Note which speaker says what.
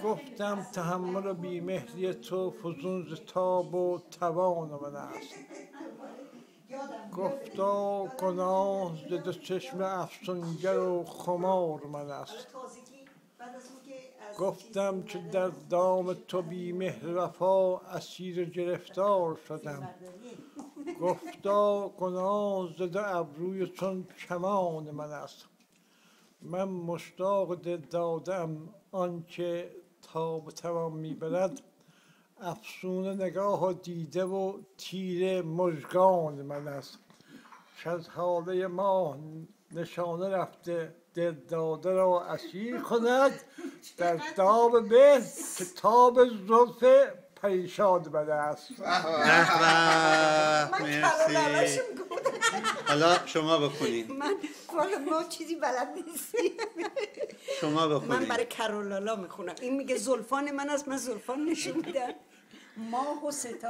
Speaker 1: گفتم تحمل و بیمهری تو فزون ز تاب و توان من است. گفتا گناه ز دو چشم افسونگر و خمار من است. گفتم که در دام تو بی مهر وفا اسیر گرفتار شدم. گفتا گناه ز دو ابروی چون کمان من است. من مشتاق دل دادم آنکه تا به توان میبرد افسون نگاه و دیده و تیر مژگان من است. که از حاله ما نشانه رفته دل داده را اسیر کند در دام به که تاب زلف پریشان من است.
Speaker 2: مرسی. حالا شما بکنید.
Speaker 3: من والا ما چیزی بلد نیستیم.
Speaker 2: شما بخونید.
Speaker 3: من برای کارولالا میخونم. این میگه زلفان من است، من زلفان نشون میدم. ماه و ستاره